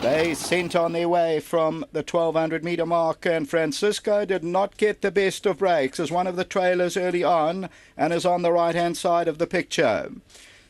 They sent on their way from the 1200 metre mark, and Francisco did not get the best of breaks as one of the trailers early on and is on the right hand side of the picture.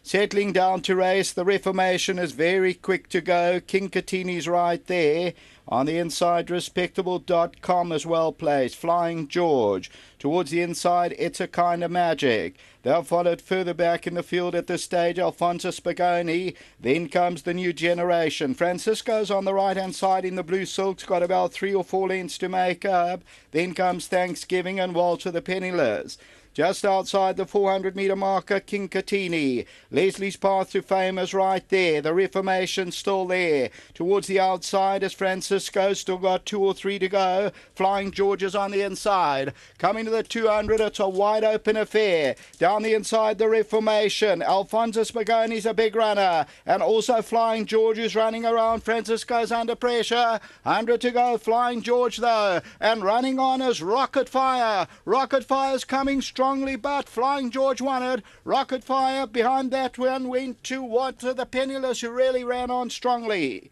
Settling down to race, the Reformation is very quick to go. King Katini's right there. On the inside, Respectable.com is well placed. Flying George. Towards the inside, It's a Kind of Magic. They're followed further back in the field at this stage, Alfonso Spagoni. Then comes the New Generation. Francisco's on the right-hand side in the blue silks, got about 3 or 4 lengths to make up. Then comes Thanksgiving and Walter the Penniless. Just outside the 400 metre marker, King Katini. Leslie's Path to Fame is right there. The Reformation still there. Towards the outside is Francisco. Still got 2 or 3 to go. Flying George is on the inside. Coming to the 200, it's a wide open affair. Down the inside, the Reformation. Alfonso Spagoni's a big runner. And also Flying George is running around. Francisco's under pressure. 100 to go. Flying George though. And running on is Rocket Fire. Rocket Fire's coming strongly, but Flying George won it. Rocket Fire behind that one went to Walter the Penniless, who really ran on strongly.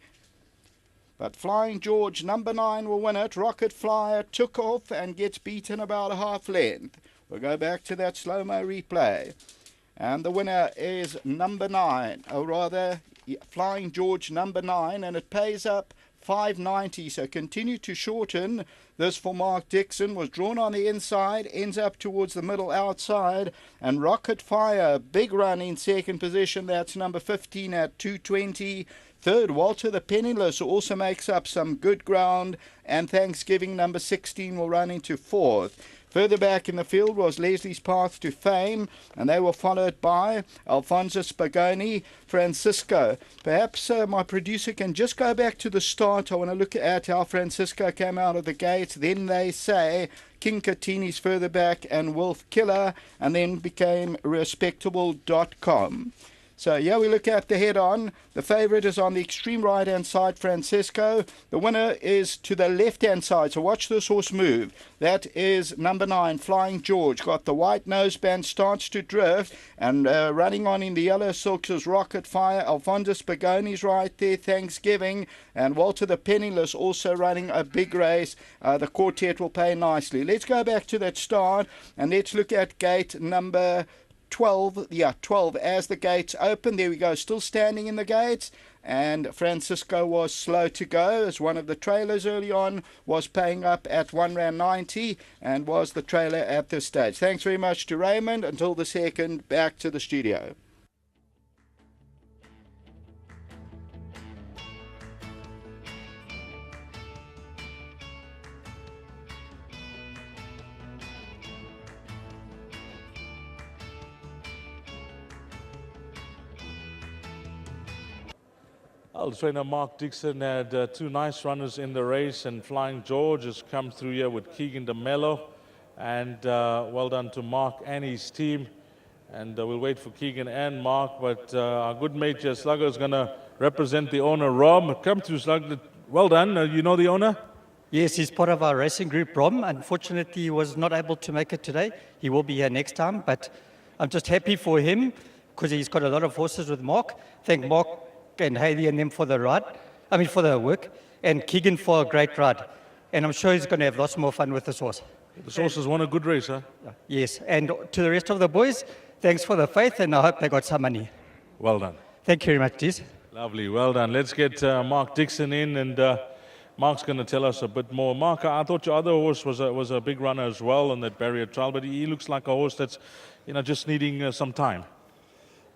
But Flying George, number 9, will win it. Rocket Flyer took off and gets beaten about a half length. We'll go back to that slow-mo replay. And the winner is number 9, or rather, Flying George number 9, and it pays up $5.90. So continue to shorten. This for Mark Dixon was drawn on the inside, ends up towards the middle outside, and Rocket Fire, big run in second position. That's number 15 at 220. Third, Walter the Penniless also makes up some good ground, and Thanksgiving number 16 will run into fourth. Further back in the field was Leslie's Path to Fame, and they were followed by Alfonso Spagoni, Francisco. Perhaps my producer can just go back to the start. I want to look at how Francisco came out of the gate. Then they say King Katini's further back and Wolf Killer, and then became Respectable.com. So here we look at the head-on. The favourite is on the extreme right-hand side, Francisco. The winner is to the left-hand side, so watch this horse move. That is number 9, Flying George. Got the white noseband, starts to drift, and running on in the yellow silks is Rocket Fire. Alfonso Spagoni's right there, Thanksgiving, and Walter the Penniless also running a big race. The quartet will pay nicely. Let's go back to that start, and let's look at gate number 12 as the gates open. There we go, still standing in the gates, and Francisco was slow to go as one of the trailers early on was paying up at R1.90 and was the trailer at this stage. Thanks very much to Raymond. Until the second, back to the studio. Well, trainer Mark Dixon had 2 nice runners in the race, and Flying George has come through here with Keegan DeMello. And well done to Mark and his team. And we'll wait for Keegan and Mark, but our good mate here, Slugger, is going to represent the owner, Rob. Come through, Slugger. Well done. You know the owner? Yes, he's part of our racing group, Rom. Unfortunately, he was not able to make it today. He will be here next time, but I'm just happy for him because he's got a lot of horses with Mark. Thank Mark and Haley and them for the ride, for the work, and Keegan for a great ride. And I'm sure he's going to have lots more fun with this horse. This horse has won a good race, huh? Yes, and to the rest of the boys, thanks for the faith, and I hope they got some money. Well done. Thank you very much, Jess. Lovely, well done. Let's get Mark Dixon in, and Mark's going to tell us a bit more. Mark, I thought your other horse was a big runner as well on that barrier trial, but he looks like a horse that's just needing some time.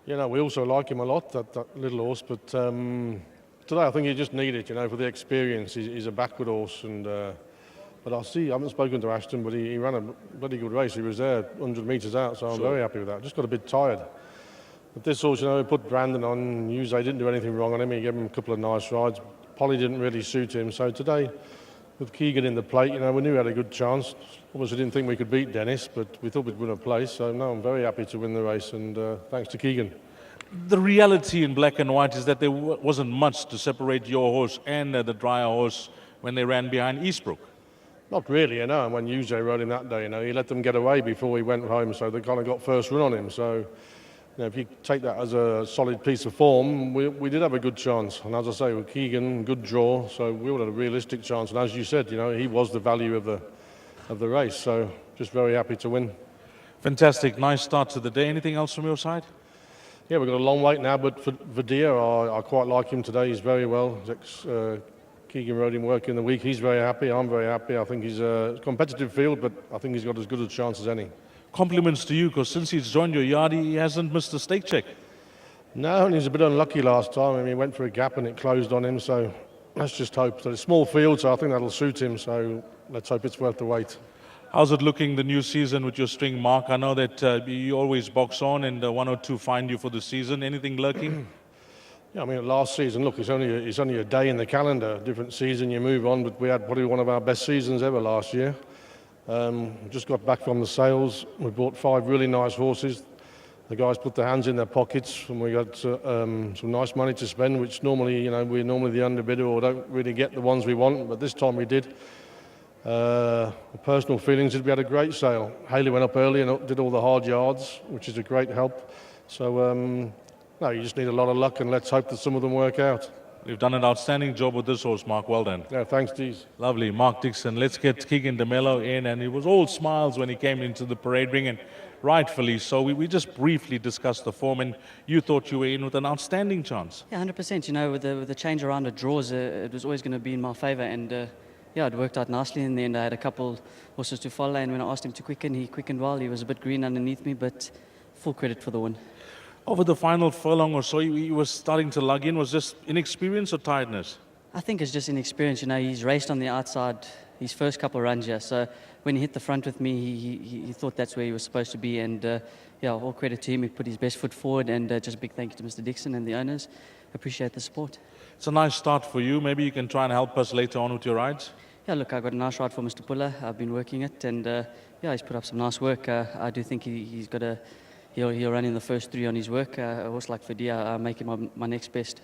We also like him a lot, that little horse, but today I think he just needed it, for the experience. He's a backward horse, and but I haven't spoken to Ashton, but he ran a bloody good race. He was there 100 metres out, so I'm very happy with that. Just got a bit tired. But this horse, we put Brandon on. Usually didn't do anything wrong on him. He gave him a couple of nice rides. Polly didn't really suit him, so today, with Keegan in the plate, we knew we had a good chance. Obviously didn't think we could beat Dennis, but we thought we'd win a place. So no, I'm very happy to win the race, and thanks to Keegan. The reality in black and white is that there wasn't much to separate your horse and the Dryer horse when they ran behind Eastbrook. Not really, and when UJ rode him that day, he let them get away before he went home, so they kind of got first run on him. So if you take that as a solid piece of form, we did have a good chance. And as I say, with Keegan, good draw, so we all had a realistic chance. And as you said, he was the value of the race. So just very happy to win. Fantastic. Nice start to the day. Anything else from your side? Yeah, we've got a long wait now, but for Vadir, I quite like him today. He's very well. Keegan rode him work in the week. He's very happy. I'm very happy. I think he's a competitive field, but I think he's got as good a chance as any. Compliments to you, because since he's joined your yard, he hasn't missed a stake check. No, and he was a bit unlucky last time. I mean, he went for a gap and it closed on him, so let's just hope. So it's a small field, so I think that'll suit him, so let's hope it's worth the wait. How's it looking the new season with your string, Mark? I know that you always box on and 1 or 2 find you for the season. Anything lurking? Yeah, I mean, last season, look, it's only a day in the calendar. Different season, you move on, but we had probably one of our best seasons ever last year. Just got back from the sales. We bought 5 really nice horses. The guys put their hands in their pockets, and we got some nice money to spend, which normally, we're normally the underbidder or don't really get the ones we want, but this time we did. Personal feelings is we had a great sale. Haley went up early and did all the hard yards, which is a great help. So, no, you just need a lot of luck, and let's hope that some of them work out. You've done an outstanding job with this horse, Mark. Well done. Yeah, thanks, Dees. Lovely. Mark Dixon. Let's get Keegan DeMello in, and he was all smiles when he came into the parade ring, and rightfully so. We just briefly discussed the form, and you thought you were in with an outstanding chance. Yeah, 100%. With the change around of draws, it was always going to be in my favour, and yeah, it worked out nicely in the end. I had a couple horses to follow, and when I asked him to quicken, he quickened well. He was a bit green underneath me, but full credit for the win. Over the final furlong or so, he was starting to lug in. Was this inexperience or tiredness? I think it's just inexperience. He's raced on the outside his first couple of runs here, so when he hit the front with me, he thought that's where he was supposed to be, and yeah, all credit to him. He put his best foot forward, and just a big thank you to Mr. Dixon and the owners. Appreciate the support. It's a nice start for you. Maybe you can try and help us later on with your rides. Yeah, look, I got a nice ride for Mr. Puller. I've been working it, and yeah, he's put up some nice work. I do think he's got a. He'll run in the first 3 on his work. A horse like Fadia, I'll make him my next best.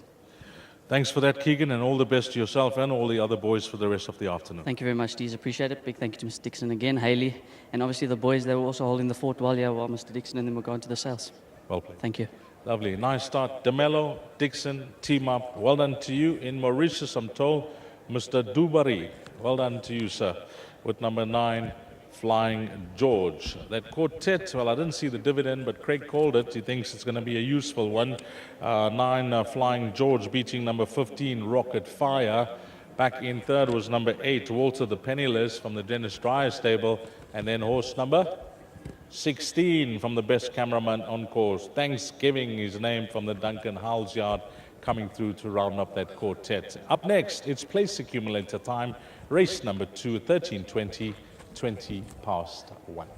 Thanks for that, Keegan, and all the best to yourself and all the other boys for the rest of the afternoon. Thank you very much, Dees. Appreciate it. Big thank you to Mr. Dixon again, Haley, and obviously the boys. They were also holding the fort while Mr. Dixon and then we're going to the sales. Well played. Thank you. Lovely. Nice start. DeMello, Dixon, team up. Well done to you. In Mauritius, I'm told, Mr. Dubari. Well done to you, sir. With number 9, Flying George. That quartet, well, I didn't see the dividend, but Craig called it. He thinks it's going to be a useful one. 9, Flying George, beating number 15, Rocket Fire. Back in third was number 8, Walter the Penniless from the Dennis Dreyer stable. And then horse number 16 from the best cameraman on course. Thanksgiving, his name, from the Duncan Howells yard, coming through to round up that quartet. Up next, it's place accumulator time. Race number 2, 13:20. 20 past 1.